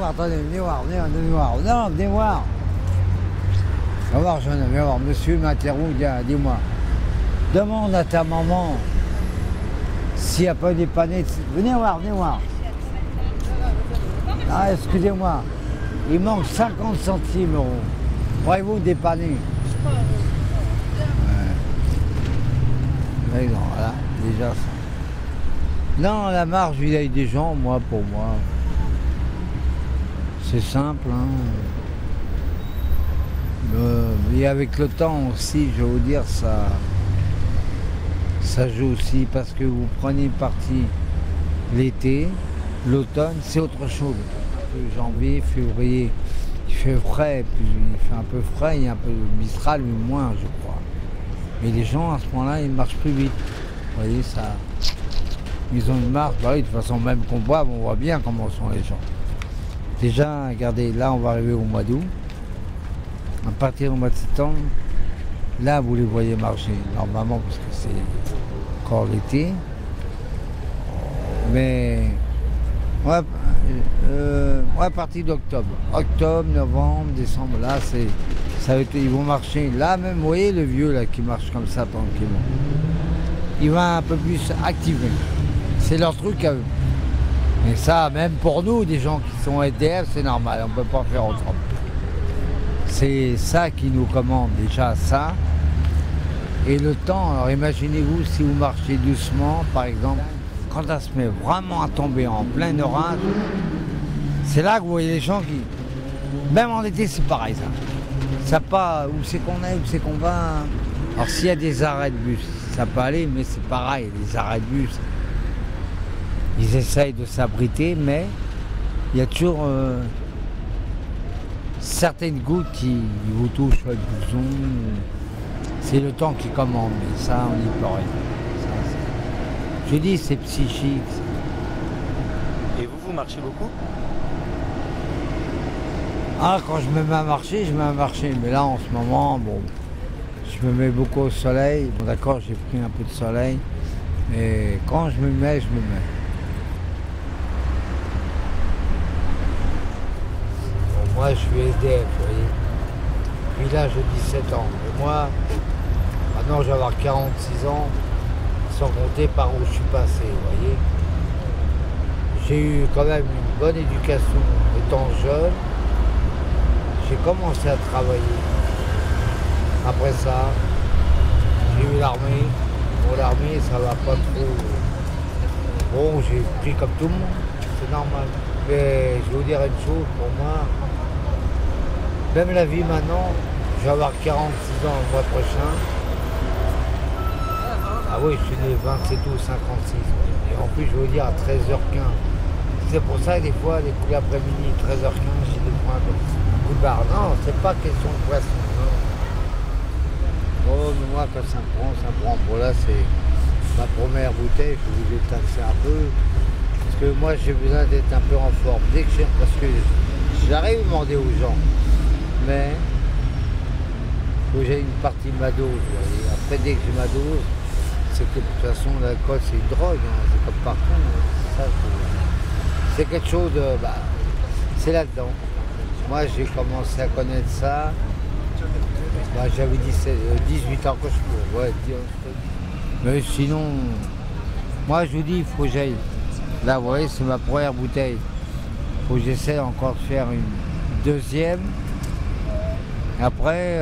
voir, attendez, venez voir, venez voir. Non, venez voir. Va voir, jeune homme, viens voir. Monsieur m'interrompt, dis-moi. Demande à ta maman s'il n'y a pas dépanné. Venez voir, venez voir. Ah, excusez-moi. Il manque 50 centimes euros. Pourriez-vous dépanner? Mais non, voilà, déjà ça. Non, la marge, il y a des gens, moi, pour moi. C'est simple, hein. Et avec le temps aussi, je vais vous dire, ça joue aussi, parce que vous prenez parti l'été, l'automne, c'est autre chose. Janvier, février, il fait frais, puis il fait un peu frais, il y a un peu de mistral, mais moins, je crois. Mais les gens, à ce moment-là, ils marchent plus vite. Vous voyez, ça... Ils ont une marche, bah oui, de toute façon, même qu'on boit, on voit bien comment sont les gens. Déjà, regardez, là, on va arriver au mois d'août. À partir du mois de septembre, là, vous les voyez marcher, normalement, parce que c'est encore l'été. Mais, ouais, à partir d'octobre. Octobre, novembre, décembre, là, ça va être, ils vont marcher. Là, même, vous voyez le vieux, là, qui marche comme ça, tranquillement. Il va un peu plus activer. C'est leur truc à eux. Et ça, même pour nous, des gens qui sont SDF, c'est normal, on ne peut pas faire autrement. C'est ça qui nous commande, déjà ça. Et le temps, alors imaginez-vous si vous marchez doucement, par exemple, quand ça se met vraiment à tomber en plein orage, c'est là que vous voyez les gens qui... Même en été, c'est pareil, ça. Ça pas où c'est qu'on est, où c'est qu'on va. Alors s'il y a des arrêts de bus, ça peut aller, mais c'est pareil, les arrêts de bus, ils essayent de s'abriter, mais il y a toujours certaines gouttes qui vous touchent le blouson. C'est le temps qui commande, mais ça, on n'y peut rien. Je dis, c'est psychique. Et vous marchez beaucoup? Ah, quand je me mets à marcher, je me mets à marcher. Mais là, en ce moment, bon, je me mets beaucoup au soleil. Bon, d'accord, j'ai pris un peu de soleil. Mais quand je me mets, je me mets. Bon, moi, je suis SDF, vous voyez. Puis là, j'ai 17 ans. Et moi, maintenant, je vais avoir 46 ans, sans compter par où je suis passé, vous voyez. J'ai eu quand même une bonne éducation étant jeune. J'ai commencé à travailler. Après ça, j'ai eu l'armée. Pour l'armée, ça va pas trop. Bon, j'ai pris comme tout le monde, c'est normal. Mais je vais vous dire une chose, pour moi, même la vie maintenant, je vais avoir 46 ans le mois prochain. Ah oui, je suis né 27 août 56. Et en plus, je vais vous dire à 13h15. C'est pour ça que des fois, les coups d'après-midi, 13h15, j'ai des points de coup de barre. Non, c'est pas question de poisson. Non. Oh, mais moi, quand ça me prend, ça me prend. Bon, là, c'est ma première bouteille, je vais vous taxer un peu. Parce que moi, j'ai besoin d'être un peu en forme. Dès que parce que j'arrive à demander aux gens. Mais, faut que j'ai une partie de ma dose. Vous voyez. Après, dès que j'ai ma dose, c'est que de toute façon, l'alcool, c'est une drogue. Hein. C'est comme partout. Hein. Ça, c'est quelque chose de... Bah, c'est là-dedans. Moi, j'ai commencé à connaître ça. Bah, j'avais 18 ans que je peux. Ouais, mais sinon, moi, je vous dis, il faut que j'aille. Là, vous voyez, c'est ma première bouteille. Il faut que j'essaie encore de faire une deuxième. Après,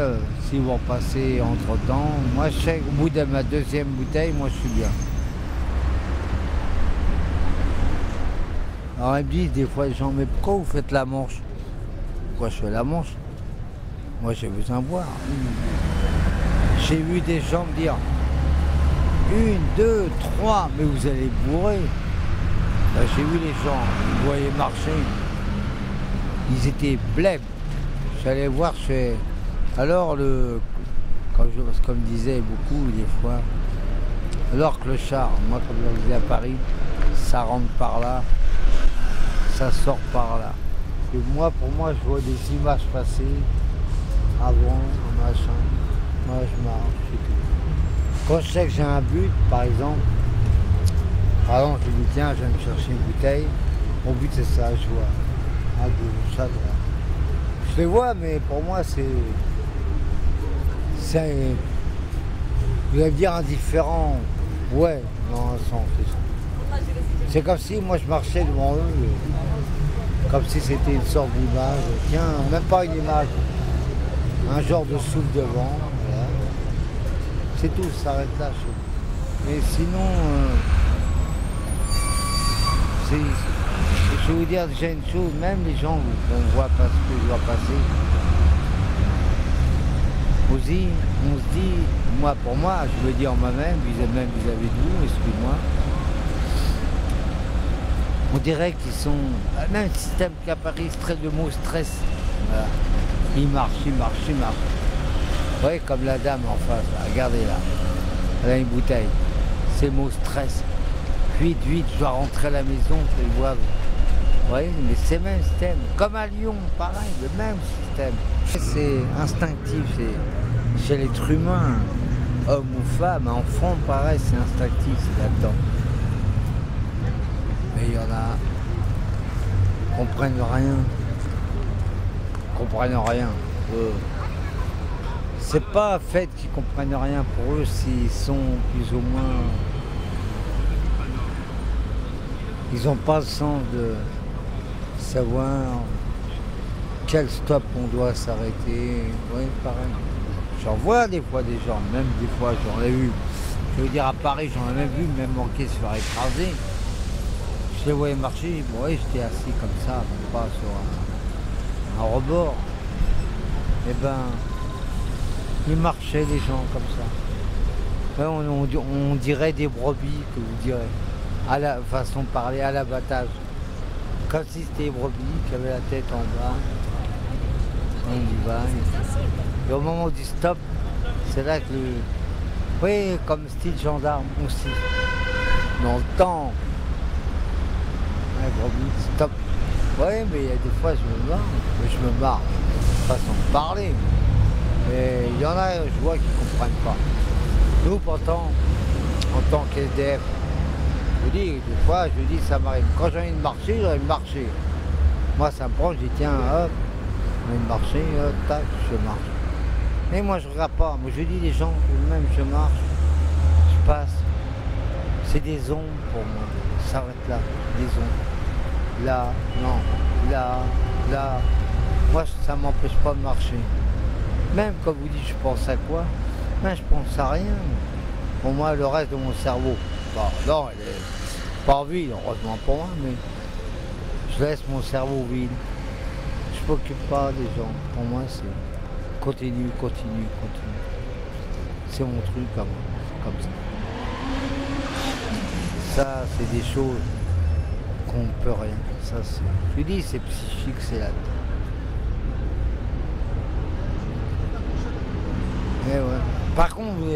si vous repassez entre-temps, moi, je sais qu'au bout de ma deuxième bouteille, moi, je suis bien. Alors, ils me disent des fois, les gens, mais pourquoi vous faites la manche? Pourquoi je fais la manche? Moi, j'ai besoin de boire. J'ai vu des gens me dire 1, 2, 3, mais vous allez bourrer. Là, j'ai vu les gens, ils voyaient marcher. Ils étaient blêmes. J'allais voir chez... Alors, comme disaient beaucoup, des fois, alors que le char, moi, comme je le disais à Paris, ça rentre par là, ça sort par là. Et moi, pour moi, je vois des images passer, avant, machin. Moi, je marche, c'est tout. Quand je sais que j'ai un but, par exemple, je me dis, tiens, je vais me chercher une bouteille. Mon but, c'est ça, je vois à gauche, à droite. Je les vois, mais pour moi, c'est. Vous allez me dire indifférent. Ouais, dans un sens, c'est ça. C'est comme si moi je marchais devant eux, comme si c'était une sorte d'image. Tiens, même pas une image, un genre de souffle de vent. Voilà. C'est tout, ça s'arrête là. Mais sinon, je vais vous dire déjà une chose, même les gens qu'on voit pas ce que je vois passer, on se dit, moi pour moi, je veux dire moi-même, même vis-à-vis de vous, excuse-moi, on dirait qu'ils sont, même le système qui apparaît, le mot stress, voilà. Il marche. Vous voyez, comme la dame en face, là, regardez là, elle a une bouteille, c'est le mot stress. Vite, je dois rentrer à la maison, qu'elle boive. Vous voyez, mais c'est le même système. Comme à Lyon, pareil, le même système. C'est instinctif, c'est chez l'être humain, homme ou femme, enfant, pareil, c'est instinctif, c'est là-dedans. Mais il y en a qui comprennent rien. C'est pas fait qu'ils comprennent rien pour eux s'ils sont plus ou moins. Ils n'ont pas le sens de savoir quel stop on doit s'arrêter. Oui, pareil. J'en vois des fois des gens, même des fois j'en ai vu. Je veux dire à Paris, j'en ai même vu, même manquer se faire écraser. Je les voyais marcher, bon, ouais, j'étais assis comme ça, même pas sur un rebord. Eh ben, ils marchaient les gens comme ça. Ouais, on dirait des brebis que vous direz. À la façon de parler, à l'abattage. Comme si c'était des brebis qui avaient la tête en bas. On y va. Et au moment du stop, c'est là que oui, comme style gendarme aussi. Dans le temps. Ouais, brebis, stop. Oui, mais il y a des fois je me marre. Façon de parler. Mais il y en a, je vois, qui ne comprennent pas. Nous, pourtant, en tant qu'SDF, je vous dis, des fois, je dis, ça m'arrive. Quand j'ai envie de marcher, j'ai envie de marcher. Moi, ça me prend, je dis, tiens, hop, j'ai envie de marcher, hop, tac, je marche. Mais moi, je regarde pas. Moi, je dis, les gens, même je marche, je passe. C'est des ombres pour moi. Ça s'arrête là, des ombres. Là, non, là. Moi, ça m'empêche pas de marcher. Même quand vous dites, je pense à quoi, ben, je pense à rien. Pour moi, le reste de mon cerveau, bon, non, elle est pas vide, heureusement pour moi, mais je laisse mon cerveau vide. Je m'occupe pas des gens. Pour moi, c'est continue. C'est mon truc comme ça. Ça, c'est des choses qu'on ne peut rien. Ça, je dis, c'est psychique, c'est là-dedans. Eh ouais. Par contre, vous